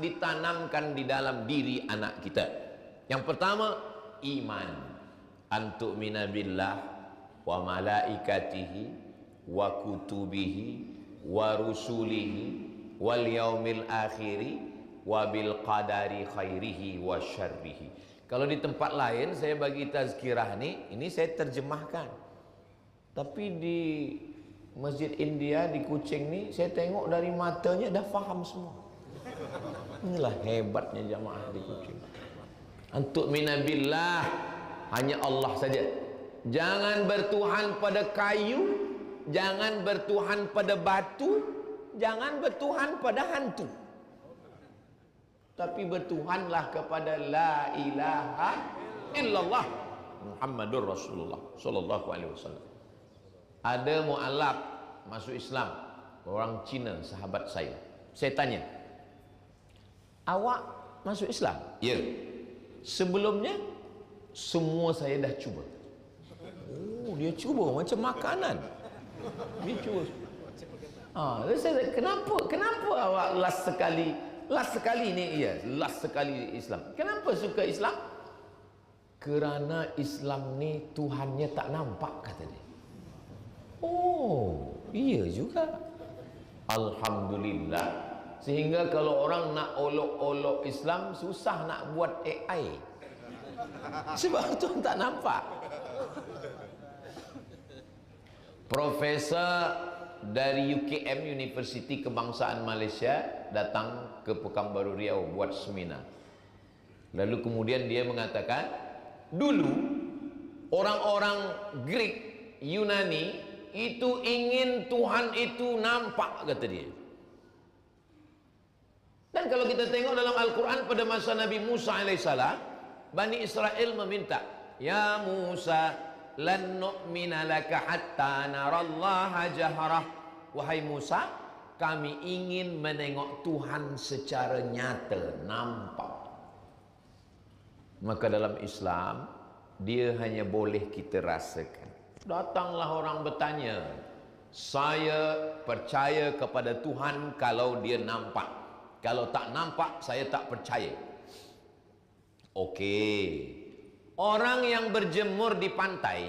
ditanamkan di dalam diri anak kita. Yang pertama, iman. Antu'mina billah wa malaikatihi wa kutubihi wa rusulihi wal yaumil akhiri wa bil qadari khairihi wa syarrihi. Kalau di tempat lain saya bagi tazkirah ini saya terjemahkan. Tapi di Masjid India di Kuching ni saya tengok dari matanya dah faham semua. Inilah hebatnya jamaah di Kuching. Antu'mina billah, hanya Allah saja. Jangan bertuhan pada kayu, jangan bertuhan pada batu, jangan bertuhan pada hantu. Tapi bertuhanlah kepada la ilaha illallah Muhammadur Rasulullah sallallahu alaihi wasallam. Ada mu'alaf masuk Islam, orang Cina, sahabat saya. Saya tanya, awak masuk Islam? Ya. Sebelumnya semua saya dah cuba. Oh, dia cuba macam makanan. Dia cuba. Saya kenapa awak last sekali ni, iya, last sekali Islam. Kenapa suka Islam? Kerana Islam ni Tuhannya tak nampak, kata dia. Oh, iya juga. Alhamdulillah. Sehingga kalau orang nak olok-olok Islam, susah nak buat AI. Sebab Tuhan tak nampak. Profesor dari UKM, Universiti Kebangsaan Malaysia, datang ke Pekanbaru Riau buat seminar. Lalu kemudian dia mengatakan, dulu orang-orang Greek, Yunani itu ingin Tuhan itu nampak, kata dia. Dan kalau kita tengok dalam Al-Quran pada masa Nabi Musa alaihissalam, Bani Israel meminta, ya Musa, lan nu'mina laka hatta narallaha jaharah. Wahai Musa, kami ingin menengok Tuhan secara nyata, nampak. Maka dalam Islam, dia hanya boleh kita rasakan. Datanglah orang bertanya, saya percaya kepada Tuhan kalau dia nampak, kalau tak nampak saya tak percaya. Okey, orang yang berjemur di pantai,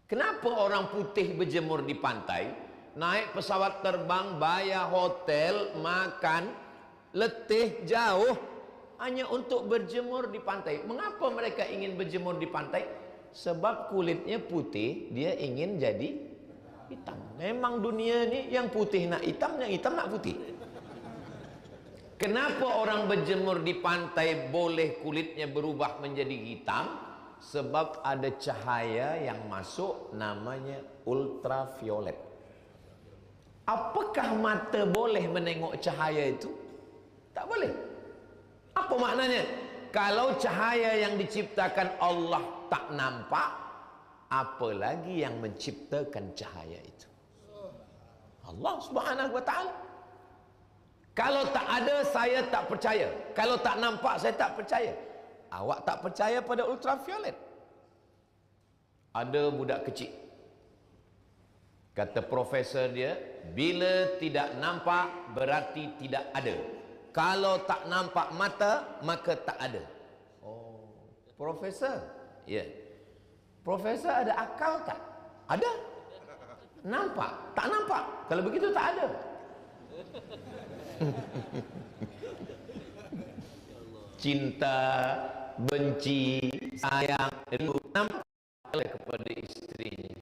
kenapa orang putih berjemur di pantai, naik pesawat terbang, bayar hotel, makan, letih jauh hanya untuk berjemur di pantai? Mengapa mereka ingin berjemur di pantai? Sebab kulitnya putih, dia ingin jadi hitam. Memang dunia ni yang putih nak hitam, yang hitam nak putih. Kenapa orang berjemur di pantai boleh kulitnya berubah menjadi hitam? Sebab ada cahaya yang masuk, namanya ultraviolet. Apakah mata boleh menengok cahaya itu? Tak boleh. Apa maknanya? Kalau cahaya yang diciptakan Allah tak nampak, apalagi yang menciptakan cahaya itu? Allah Subhanahu wa ta'ala. Kalau tak ada, saya tak percaya. Kalau tak nampak, saya tak percaya. Awak tak percaya pada ultraviolet? Ada budak kecil, kata profesor dia, bila tidak nampak berarti tidak ada. Kalau tak nampak mata, maka tak ada. Oh, profesor? Ya. Profesor ada akal tak? Ada. Nampak? Tak nampak? Kalau begitu tak ada. Cinta, benci, sayang, rindu, nampak kepada istrinya.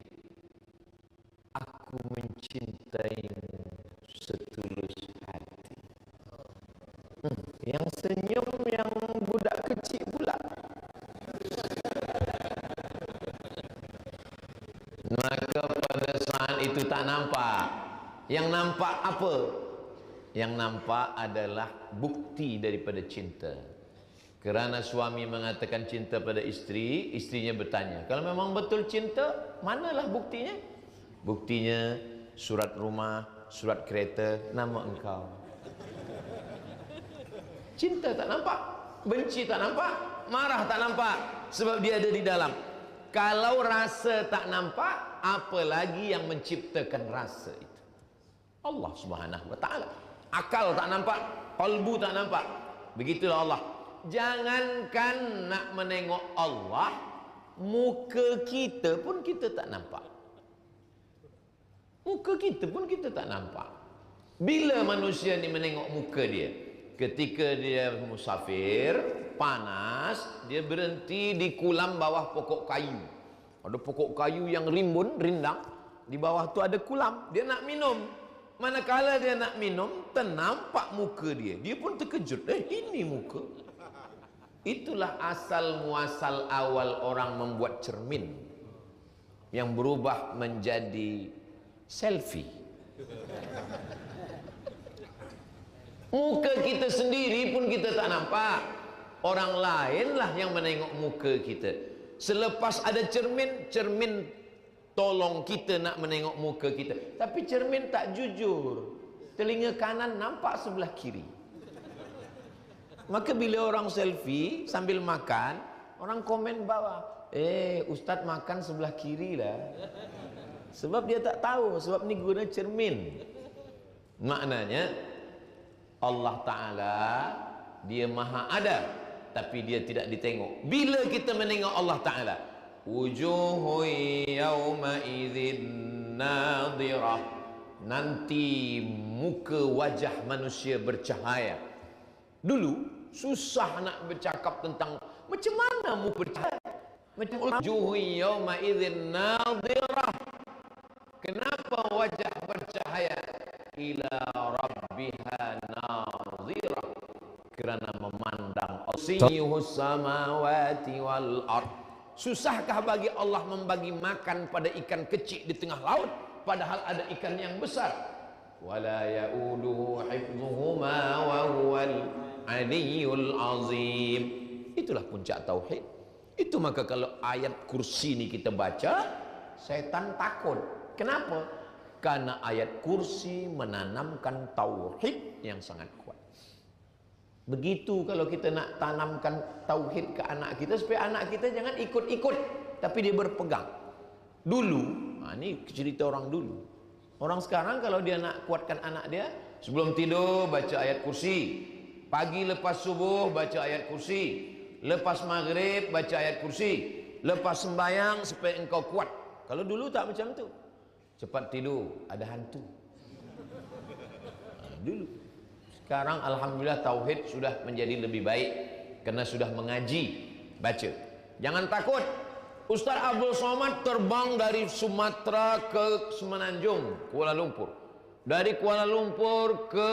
Aku mencintaimu setulus hati. Yang senyum yang budak kecil pula. Maka pada saat itu tak nampak. Yang nampak apa? Yang nampak adalah bukti daripada cinta. Kerana suami mengatakan cinta pada isteri, istrinya bertanya, kalau memang betul cinta, manalah buktinya? Buktinya surat rumah, surat kereta, nama engkau. Cinta tak nampak, benci tak nampak, marah tak nampak, sebab dia ada di dalam. Kalau rasa tak nampak, apa lagi yang menciptakan rasa itu? Allah Subhanahu wa ta'ala. Akal tak nampak, qalbu tak nampak. Begitulah Allah. Jangankan nak menengok Allah, muka kita pun kita tak nampak. Muka kita pun kita tak nampak. Bila manusia ni menengok muka dia? Ketika dia musafir, panas, dia berhenti di kulam bawah pokok kayu. Ada pokok kayu yang rimbun, rindang. Di bawah tu ada kulam. Dia nak minum. Manakala dia nak minum, ternampak muka dia. Dia pun terkejut. Ini muka. Itulah asal muasal awal orang membuat cermin yang berubah menjadi selfie. Muka kita sendiri pun kita tak nampak. Orang lainlah yang menengok muka kita. Selepas ada cermin, cermin tolong kita nak menengok muka kita. Tapi cermin tak jujur. Telinga kanan nampak sebelah kiri. Maka bila orang selfie sambil makan, orang komen bawah, ustaz makan sebelah kiri lah. Sebab dia tak tahu, sebab ni guna cermin. Maknanya Allah Ta'ala dia maha ada, tapi dia tidak ditengok. Bila kita menengok Allah Ta'ala, wujuhu yawma idzin nadhirah, nanti muka wajah manusia bercahaya. Dulu susah nak bercakap tentang macam mana muka bercahaya. Macam wujuhu yawma idzin nadhirah. Kenapa wajah bercahaya? Ila rabbiha nadhirah, kerana memandang asiyuhus samawati wal ard. Susahkah bagi Allah membagi makan pada ikan kecil di tengah laut, padahal ada ikan yang besar? Wala yauduhu hifdhuhuma wa huwal aliyyul azim. Itulah puncak tauhid. Itu maka kalau ayat kursi ini kita baca, setan takut. Kenapa? Karena ayat kursi menanamkan tauhid yang sangat kuat. Begitu kalau kita nak tanamkan tauhid ke anak kita, supaya anak kita jangan ikut-ikut, tapi dia berpegang. Dulu, ini cerita orang dulu. Orang sekarang kalau dia nak kuatkan anak dia, sebelum tidur baca ayat kursi, pagi lepas subuh baca ayat kursi, lepas maghrib baca ayat kursi, lepas sembahyang supaya engkau kuat. Kalau dulu tak macam tu. Cepat tidur, ada hantu. Dulu. Sekarang alhamdulillah tauhid sudah menjadi lebih baik karena sudah mengaji, baca. Jangan takut. Ustaz Abdul Somad terbang dari Sumatera ke Semenanjung, Kuala Lumpur. Dari Kuala Lumpur ke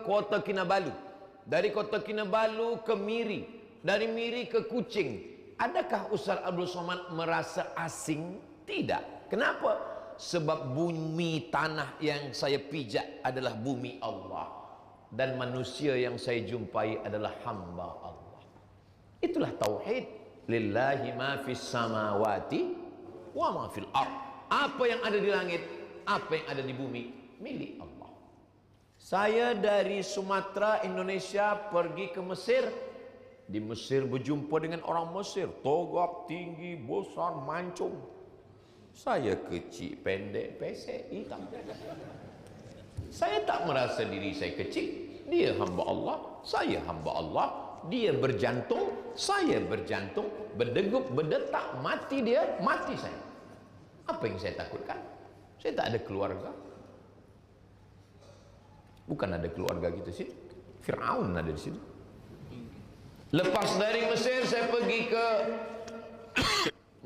Kota Kinabalu. Dari Kota Kinabalu ke Miri. Dari Miri ke Kuching. Adakah Ustaz Abdul Somad merasa asing? Tidak. Kenapa? Sebab bumi tanah yang saya pijak adalah bumi Allah, dan manusia yang saya jumpai adalah hamba Allah. Itulah tauhid. Lillahi ma fis samawati wa ma fil ard. Apa yang ada di langit, apa yang ada di bumi, milik Allah. Saya dari Sumatera, Indonesia pergi ke Mesir. Di Mesir berjumpa dengan orang Mesir, togap, tinggi, besar, mancung. Saya kecil, pendek, pesek, hitam. Saya tak merasa diri saya kecil. Dia hamba Allah, saya hamba Allah. Dia berjantung, saya berjantung. Berdegup, berdetak, mati dia, mati saya. Apa yang saya takutkan? Saya tak ada keluarga. Bukan ada keluarga kita sih. Firaun ada di situ. Lepas dari Mesir saya pergi ke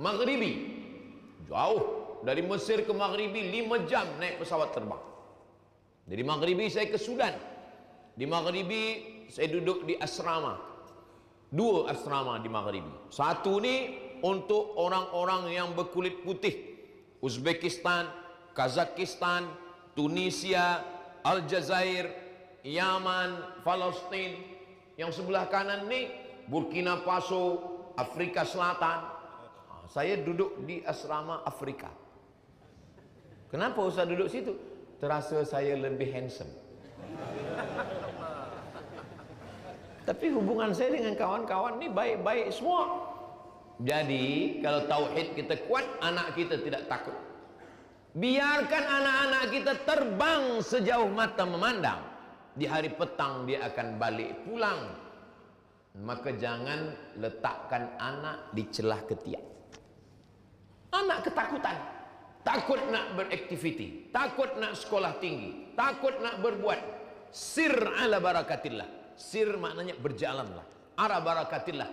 Maghribi. Jauh. Dari Mesir ke Maghribi 5 jam naik pesawat terbang. Dari Maghribi saya ke Sudan. Di Maghribi saya duduk di asrama. 2 asrama di Maghribi. Satu ni untuk orang-orang yang berkulit putih. Uzbekistan, Kazakhstan, Tunisia, Aljazair, Yaman, Palestin. Yang sebelah kanan ni Burkina Faso, Afrika Selatan. Saya duduk di asrama Afrika. Kenapa Ustaz duduk situ? Terasa saya lebih handsome. Tapi hubungan saya dengan kawan-kawan ni baik-baik semua. Jadi kalau tauhid kita kuat, anak kita tidak takut. Biarkan anak-anak kita terbang sejauh mata memandang. di hari petang dia akan balik pulang. Maka jangan letakkan anak di celah ketiak. Anak ketakutan, takut nak beraktiviti, takut nak sekolah tinggi, takut nak berbuat. Sir ala barakatillah. Sir maknanya berjalanlah, ara barakatillah,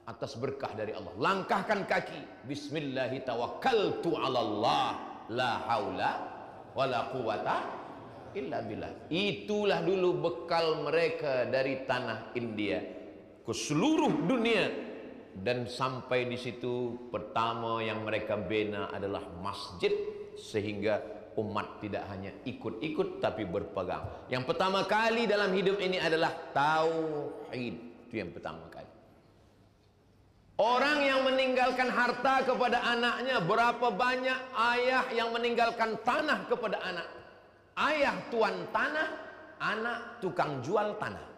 atas berkah dari Allah. Langkahkan kaki, bismillahi tawakkaltu ala Allah, la haula wala quwata illa billah. Itulah dulu bekal mereka dari tanah India ke seluruh dunia, dan sampai di situ pertama yang mereka bina adalah masjid, sehingga umat tidak hanya ikut-ikut tapi berpegang. Yang pertama kali dalam hidup ini adalah tauhid. Itu yang pertama kali. Orang yang meninggalkan harta kepada anaknya, berapa banyak ayah yang meninggalkan tanah kepada anak. Ayah tuan tanah, anak tukang jual tanah.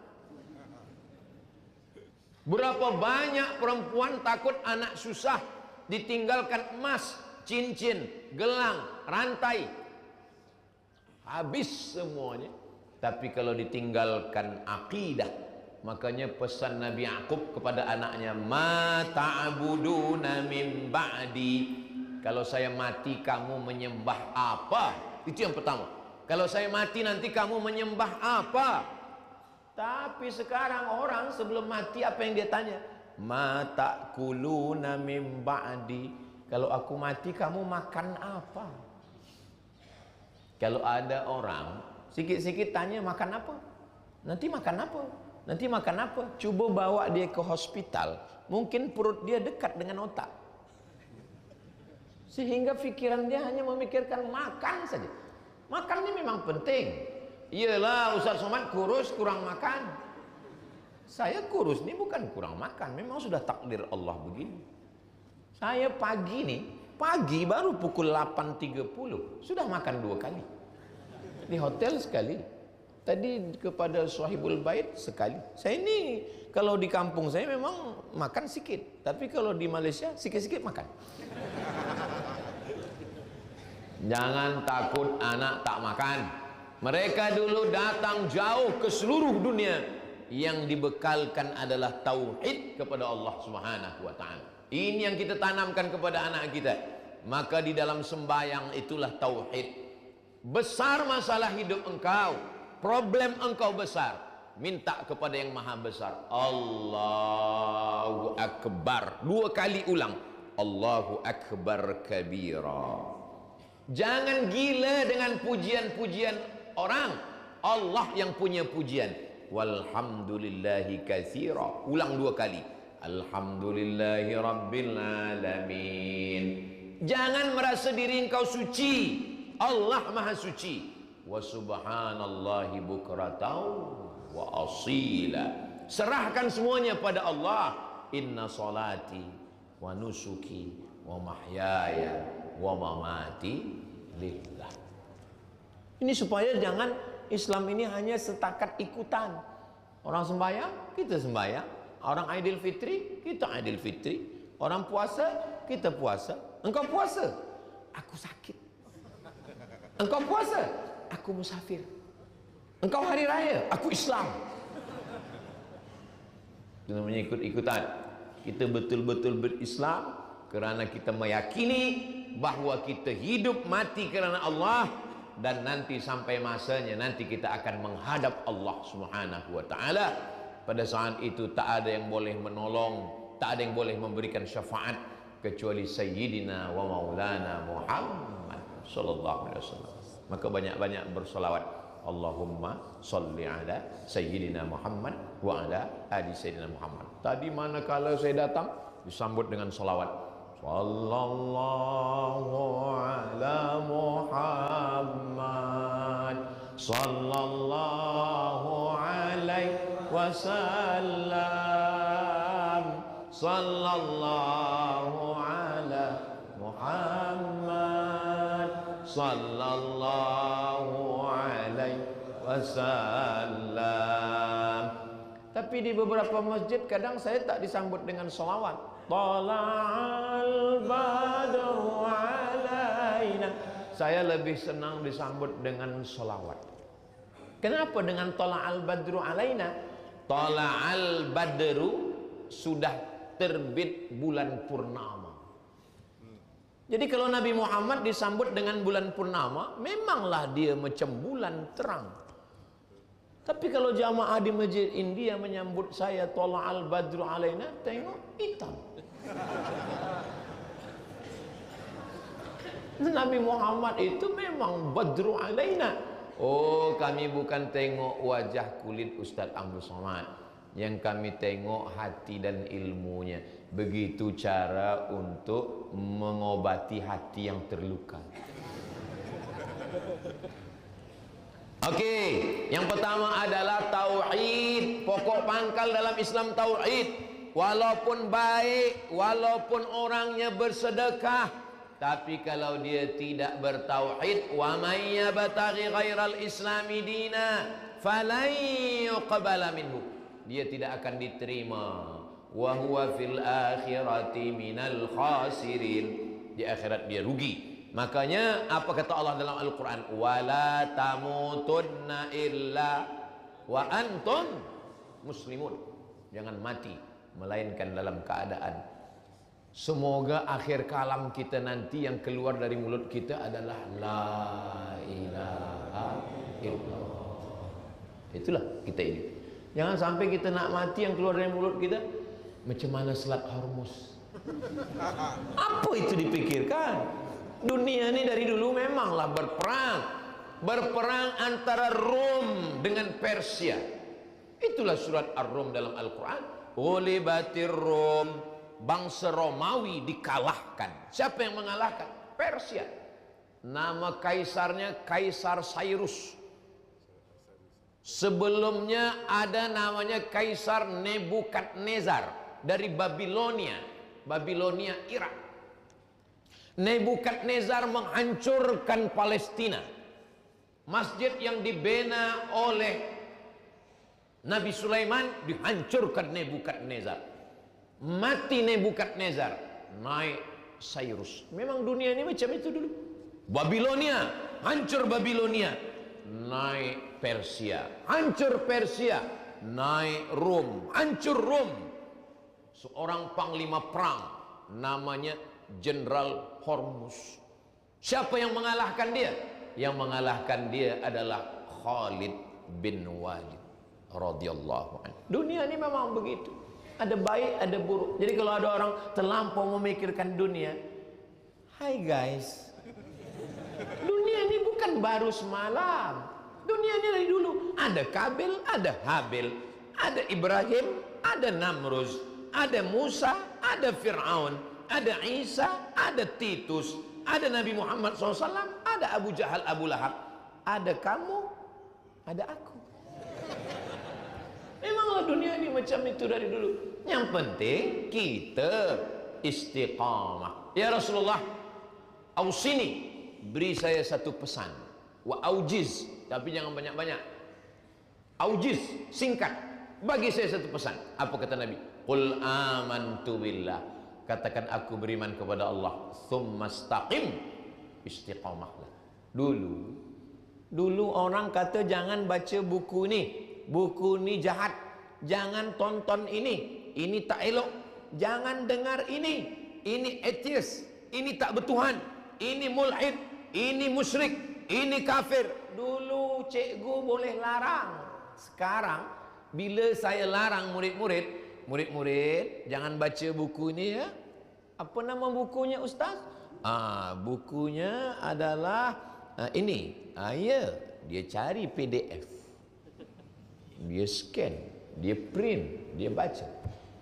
Berapa banyak perempuan takut anak susah, ditinggalkan emas, cincin, gelang, rantai, habis semuanya. Tapi kalau ditinggalkan akidah, makanya pesan Nabi Yaqub kepada anaknya, ma ta'buduna min ba'di. Kalau saya mati kamu menyembah apa? Itu yang pertama. Kalau saya mati nanti kamu menyembah apa? Tapi sekarang orang sebelum mati apa yang dia tanya? Ma ta'kuluna min ba'di. Kalau aku mati kamu makan apa? Kalau ada orang sikit-sikit tanya makan apa? Nanti makan apa? Nanti makan apa? Coba bawa dia ke hospital, mungkin perut dia dekat dengan otak, sehingga pikiran dia hanya memikirkan makan saja. Makan ini memang penting. Iyalah Ustaz Somad kurus kurang makan. Saya kurus ini bukan kurang makan, memang sudah takdir Allah begini. Saya pagi nih, pagi baru pukul 8.30 sudah makan 2 kali. Di hotel sekali. Tadi kepada Sahibul Bait sekali. Saya ini kalau di kampung saya memang makan sedikit, tapi kalau di Malaysia sikit-sikit makan. Jangan takut anak tak makan. Mereka dulu datang jauh ke seluruh dunia, yang dibekalkan adalah tauhid kepada Allah Subhanahu wa taala. Ini yang kita tanamkan kepada anak kita. Maka di dalam sembahyang itulah tauhid. Besar masalah hidup engkau, problem engkau besar, minta kepada yang maha besar. Allahu Akbar. 2 kali ulang. Allahu Akbar kabira. Jangan gila dengan pujian-pujian orang. Allah yang punya pujian. Walhamdulillahi katsira. Ulang 2 kali. Alhamdulillahi rabbil alamin. Jangan merasa diri engkau suci. Allah maha suci. Wa subhanallahi bukratan wa asila. Serahkan semuanya pada Allah. Inna salati wa nusuki wa mahyaya wa mamati lillah. Ini supaya jangan Islam ini hanya setakat ikutan. Orang sembahyang, kita sembahyang. Orang Aidil Fitri, kita Aidil Fitri. Orang puasa, kita puasa. Engkau puasa, aku sakit. Engkau puasa, aku musafir. Engkau hari raya, aku Islam. Kita mengikut-ikutan. Kita betul-betul berislam kerana kita meyakini bahwa kita hidup mati kerana Allah, dan nanti sampai masanya nanti kita akan menghadap Allah Subhanahu wa taala. Pada saat itu tak ada yang boleh menolong, tak ada yang boleh memberikan syafaat kecuali Sayyidina wa Maulana Muhammad sallallahu alaihi wasallam. Maka banyak-banyak bersolawat. Allahumma salli ala Sayyidina Muhammad wa ala ali Sayyidina Muhammad. Tadi manakala saya datang disambut dengan solawat. Sallallahu ala Muhammad sallallahu alaihi wasallam. Sallallahu ala Muhammad sallallahu alaihi wasallam. Tapi di beberapa masjid kadang saya tak disambut dengan salawat. Tala'al badru alaina. Saya lebih senang disambut dengan salawat. Kenapa dengan tala'al badru alaina? Tala'al badru, sudah terbit bulan purnama. Jadi kalau Nabi Muhammad disambut dengan bulan purnama, memanglah dia macam bulan terang. Tapi kalau jamaah di Masjid India menyambut saya tala'al badru alaina, tengok hitam. Nabi Muhammad itu memang badru alaina. Oh, kami bukan tengok wajah kulit Ustaz Abdul Somad, yang kami tengok hati dan ilmunya. Begitu cara untuk mengobati hati yang terluka. Oke, yang pertama adalah tauhid. Pokok pangkal dalam Islam tauhid. Walaupun baik, walaupun orangnya bersedekah, tapi kalau dia tidak bertauhid, wa may yabtaghi ghairal islami dina falan yuqbala minhu, dia tidak akan diterima. Wa huwa fil akhirati minal khasirin, di akhirat dia rugi. Makanya apa kata Allah dalam Al-Quran? Wala tamutunna illa wa antum muslimun. Jangan mati melainkan dalam keadaan. Semoga akhir kalam kita nanti yang keluar dari mulut kita adalah la ilaha illallah. Itulah kita ini. Jangan sampai kita nak mati yang keluar dari mulut kita macam mana selat Hormuz. Apa itu dipikirkan? Dunia ini dari dulu memanglah berperang. Berperang antara Rom dengan Persia. Itulah surat Ar-Rum dalam Al-Quran. Ghulibatir Rum, bangsa Romawi dikalahkan. Siapa yang mengalahkan? Persia. Nama kaisarnya Kaisar Cyrus. Sebelumnya ada namanya Kaisar Nebukadnezar dari Babilonia, Irak. Nebukadnezar menghancurkan Palestina. Masjid yang dibina oleh Nabi Sulaiman dihancurkan Nebukadnezar. Mati Nebukadnezar, naik Cyrus. Memang dunia ini macam itu dulu. Babilonia, hancur Babilonia, naik Persia. Hancur Persia, naik Rom. Hancur Rom. Seorang panglima perang namanya Jenderal Hormuz. Siapa yang mengalahkan dia? Yang mengalahkan dia adalah Khalid bin Walid radhiyallahu anhu. Dunia ini memang begitu. Ada baik, ada buruk. Jadi kalau ada orang terlampau memikirkan dunia, hai guys, dunia ini bukan baru semalam. Dunia ini dari dulu. Ada Kabil, ada Habil, ada Ibrahim, ada Namruz, ada Musa, ada Fir'aun, ada Isa, ada Titus, ada Nabi Muhammad SAW, ada Abu Jahal, Abu Lahab, ada kamu, ada aku. Memanglah dunia ini macam itu dari dulu. Yang penting kita istiqamah. Ya Rasulullah, ausini, beri saya satu pesan. Wa aujiz, tapi jangan banyak-banyak. Aujiz, singkat. Bagi saya satu pesan. Apa kata Nabi? Qul amantu billah. Katakan aku beriman kepada Allah. Tsumastaqim, istiqamahlah. Dulu orang kata jangan baca buku ni. Buku ni jahat. Jangan tonton ini. Ini tak elok. Jangan dengar ini. Ini atheist. Ini tak bertuhan. Ini mulhid. Ini musyrik. Ini kafir. Dulu cikgu boleh larang. Sekarang bila saya larang murid-murid, jangan baca buku ini ya. Apa nama bukunya Ustaz? Bukunya adalah ini. Ya, dia cari PDF. Dia scan, dia print, dia baca.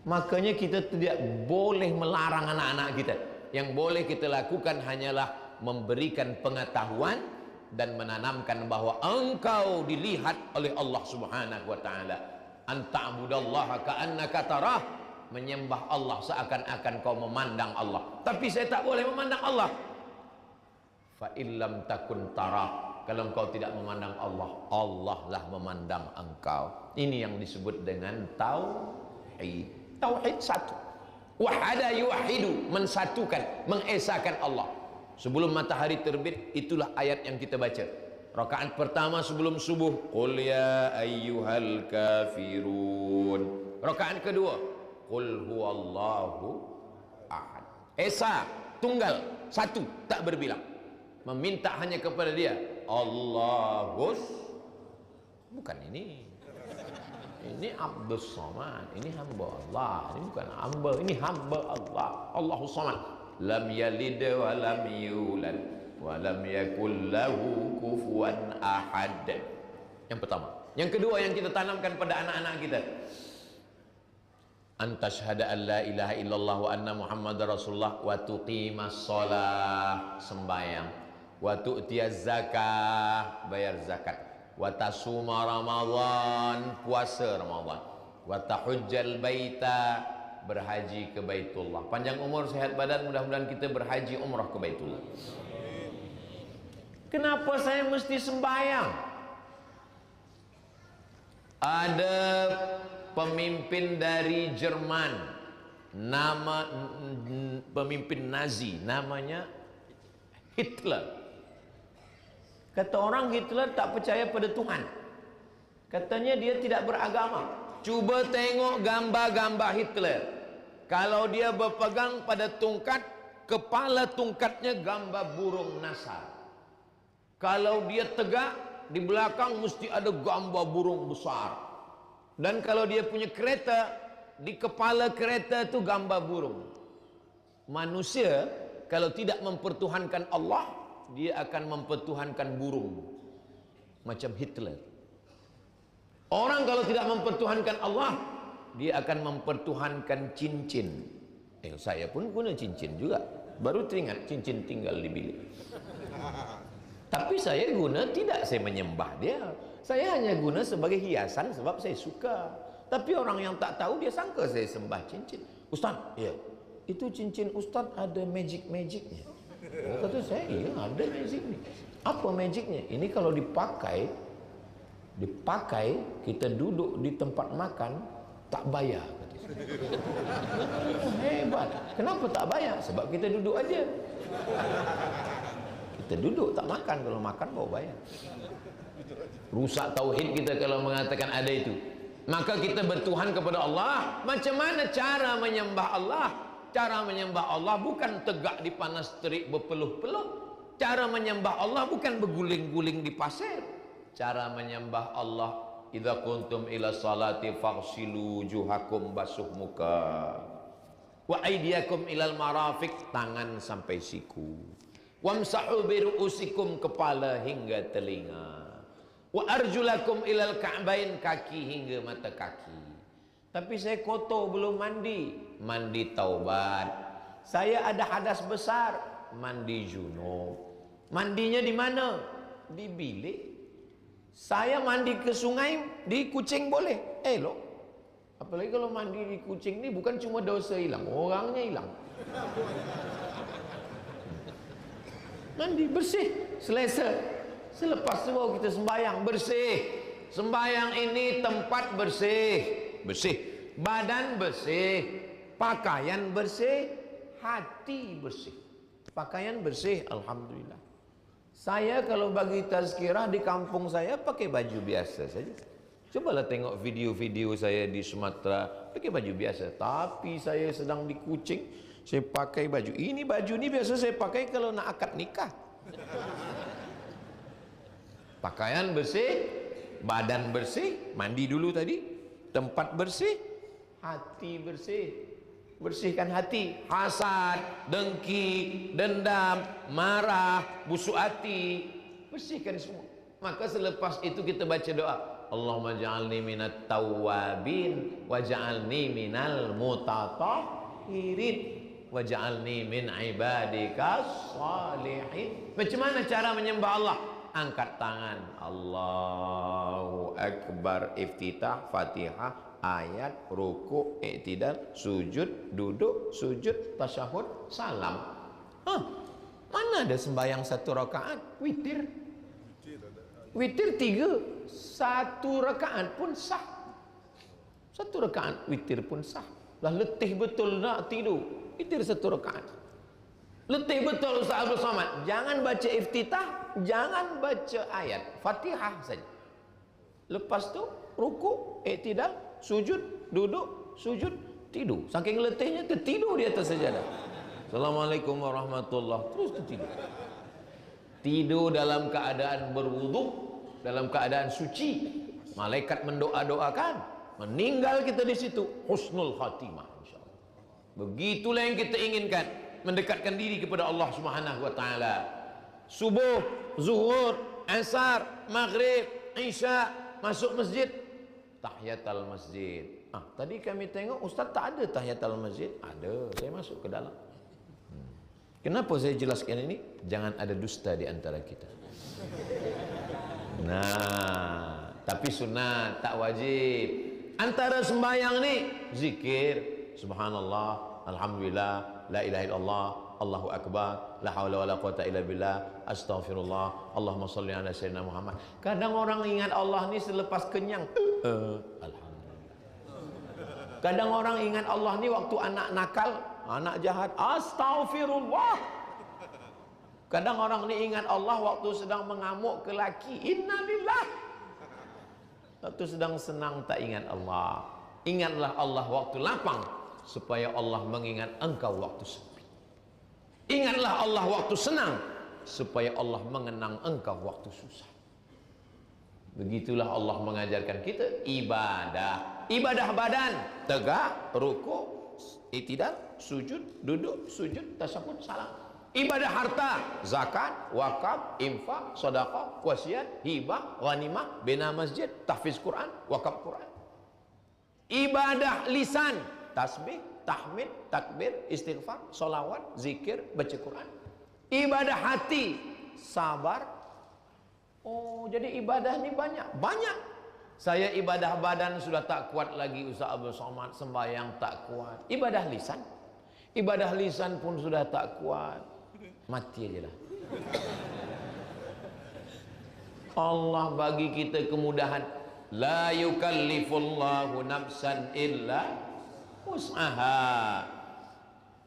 Makanya kita tidak boleh melarang anak-anak kita. Yang boleh kita lakukan hanyalah memberikan pengetahuan dan menanamkan bahwa engkau dilihat oleh Allah Subhanahu wa taala. Anta'budallaha ka'annaka tarah, menyembah Allah seakan-akan kau memandang Allah. Tapi saya tak boleh memandang Allah. Fa illam takun tarah, kalau engkau tidak memandang Allah, Allah lah memandang engkau. Ini yang disebut dengan tauhid. Tauhid satu. Wahada yuwahidu, mensatukan, mengesahkan Allah. Sebelum matahari terbit, itulah ayat yang kita baca. Rakaat pertama sebelum subuh, qul ya ayyuhal kafirun. Rakaat kedua, qul huwallahu ahad. Esa, tunggal, satu, tak berbilang. Meminta hanya kepada dia, Allahus, bukan ini. Ini Abdus Somad, ini hamba Allah, ini bukan hamba, ini hamba Allah. Allahus Somad, lam yalid wa lam yulad wa lam yakul lahu kufuwan ahad. Yang pertama. Yang kedua yang kita tanamkan pada anak-anak kita, antashhada an la ilaha illallah wa anna muhammadar rasulullah wa tuqimas shalah, sembahyang, wa tu'tiyaz zakah, bayar zakat, wa tasuma ramadan, puasa Ramadan, wa tahujjal baita, berhaji ke Baitullah. Panjang umur, sehat badan, mudah-mudahan kita berhaji umrah ke Baitullah. Kenapa saya mesti sembahyang? Ada pemimpin dari Jerman, nama pemimpin Nazi, namanya Hitler. Kata orang, Hitler tak percaya pada Tuhan. Katanya dia tidak beragama. Cuba tengok gambar-gambar Hitler. Kalau dia berpegang pada tungkat, kepala tungkatnya gambar burung nasar. Kalau dia tegak, di belakang mesti ada gambar burung besar. Dan kalau dia punya kereta, di kepala kereta itu gambar burung. Manusia kalau tidak mempertuhankan Allah, dia akan mempertuhankan burung, macam Hitler. Orang kalau tidak mempertuhankan Allah, dia akan mempertuhankan cincin. Saya pun guna cincin juga. Baru teringat cincin tinggal di bilik. Tapi saya guna tidak, saya menyembah dia. Saya hanya guna sebagai hiasan sebab saya suka. Tapi orang yang tak tahu, dia sangka saya sembah cincin. Ustaz, ya, itu cincin Ustaz ada magic-magicnya. Kata saya, iya ada magic ni. Apa magicnya? Ini kalau dipakai, kita duduk di tempat makan tak bayar. Kata saya. Hebat. Kenapa tak bayar? Sebab kita duduk aja. Kita duduk tak makan, kalau makan bawa bayar. Rusak tauhid kita kalau mengatakan ada itu. Maka kita bertuhan kepada Allah. Macam mana cara menyembah Allah? Cara menyembah Allah bukan tegak di panas terik berpeluh-peluh. Cara menyembah Allah bukan berguling-guling di pasir. Cara menyembah Allah, idza kuntum ila salati faghsilu wujuhakum, basuh muka, wa aydiyakum ilal marafiq, tangan sampai siku, wamsahu bi ru'usikum, kepala hingga telinga, wa arjulakum ilal ka'bain, kaki hingga mata kaki. Tapi saya kotor belum mandi, mandi taubat. Saya ada hadas besar, mandi junub. Mandinya di mana? Di bilik. Saya mandi ke sungai, di kucing boleh? Elok. Apalagi kalau mandi di kucing ni bukan cuma dosa hilang, orangnya hilang. Mandi bersih, selesa. Selepas itu baru kita sembahyang, bersih. Sembahyang ini tempat bersih, bersih. Badan bersih, pakaian bersih, hati bersih. Pakaian bersih, alhamdulillah. Saya kalau bagi tazkirah di kampung saya pakai baju biasa saja. Cobalah tengok video-video saya di Sumatera, pakai baju biasa. Tapi saya sedang di Kuching, saya pakai baju. Ini baju ini biasa saya pakai kalau nak akad nikah. Pakaian bersih, badan bersih, mandi dulu tadi, tempat bersih, hati bersih. Bersihkan hati, hasad, dengki, dendam, marah, busuk hati, bersihkan semua. Maka selepas itu kita baca doa, Allahumma ja'alni minat tawwabin wa ja'alni minal mutatahhirin wa ja'alni min ibadikas salihin. Macam mana cara menyembah Allah? Angkat tangan, Allahu Akbar, iftitah, Fatihah, ayat, ruku, i'tidal, sujud, duduk, sujud, tasyahud, salam. Mana ada sembahyang satu rakaat? Witir. Witir 3. Satu rakaat pun sah. Satu rakaat witir pun sah. Lah letih betul nak tidur, witir satu rakaat. Letih betul Ustaz Abdul Somad. Jangan baca iftitah, jangan baca ayat, Fatihah saja. Lepas tu ruku, i'tidal, sujud, duduk, sujud, tidur. Saking letihnya tertidur di atas sajadah. Assalamualaikum warahmatullahi, terus tertidur. Tidur dalam keadaan berwudu, dalam keadaan suci. Malaikat mendoa-doakan, meninggal kita di situ, husnul khatimah insyaallah. Begitulah yang kita inginkan, mendekatkan diri kepada Allah Subhanahu wa taala. Subuh, zuhur, asar, maghrib, isya, masuk masjid, tahiyatul masjid. Tadi kami tengok Ustaz tak ada tahiyatul masjid. Ada, saya masuk ke dalam. Kenapa saya jelaskan ini? Jangan ada dusta di antara kita. Nah, tapi sunat, tak wajib. Antara sembahyang ni zikir, subhanallah, alhamdulillah, la ilaha illallah, Allahu akbar, la haula wala quwata illa billah, astaghfirullah, Allahumma shalli ala sayyidina Muhammad. Kadang orang ingat Allah ni selepas kenyang. Alhamdulillah. Kadang orang ingat Allah ni waktu anak nakal, anak jahat, astaghfirullah. Kadang orang ni ingat Allah waktu sedang mengamuk ke laki, innalillah. Waktu sedang senang tak ingat Allah. Ingatlah Allah waktu lapang, supaya Allah mengingat engkau waktu sepi. Ingatlah Allah waktu senang, supaya Allah mengenang engkau waktu susah. Begitulah Allah mengajarkan kita ibadah. Ibadah badan, tegak, ruku, i'tidal, sujud, duduk, sujud, tasyahud, salam. Ibadah harta, zakat, wakaf, infak, sedekah, wasiat, hibah, ghanimah, bina masjid, tahfiz Quran, wakaf Quran. Ibadah lisan, tasbih, tahmid, takbir, istighfar, solawat, zikir, baca Quran. Ibadah hati, sabar. Oh, jadi ibadah ni banyak. Banyak. Saya ibadah badan sudah tak kuat lagi, Ustaz Abdul Somad, sembahyang tak kuat. Ibadah lisan. Ibadah lisan pun sudah tak kuat. Mati aja lah. Allah bagi kita kemudahan. La yukallifullahu nafsan illa wus'aha.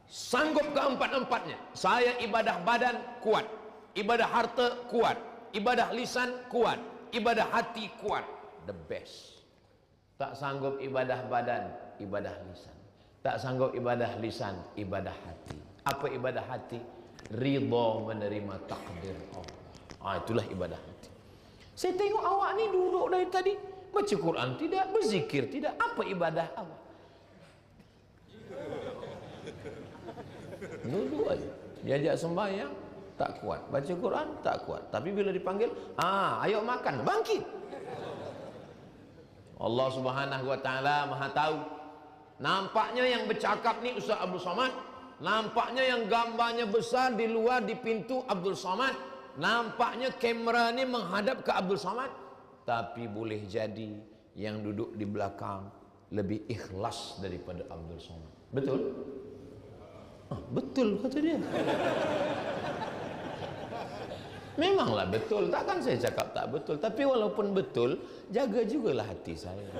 Sanggup keempat-empatnya. Saya ibadah badan kuat, ibadah harta kuat, ibadah lisan kuat, ibadah hati kuat. The best. Tak sanggup ibadah badan, ibadah lisan. Tak sanggup ibadah lisan, ibadah hati. Apa ibadah hati? Ridha menerima takdir Allah. Itulah ibadah hati. Saya tengok awak ni duduk dari tadi, baca Quran tidak, berzikir tidak. Apa ibadah awak? Duduk aja. Diajak sembahyang tak kuat, baca Quran tak kuat. Tapi bila dipanggil, ayo makan, bangkit. Allah Subhanahu wa taala Maha tahu. Nampaknya yang bercakap ni Ustaz Abdul Somad, nampaknya yang gambarnya besar di luar di pintu Abdul Somad, nampaknya kamera ni menghadap ke Abdul Somad, tapi boleh jadi yang duduk di belakang lebih ikhlas daripada Abdul Somad. Betul? Betul kata dia. Memanglah betul, takkan saya cakap tak betul. Tapi walaupun betul, jaga jugalah hati saya.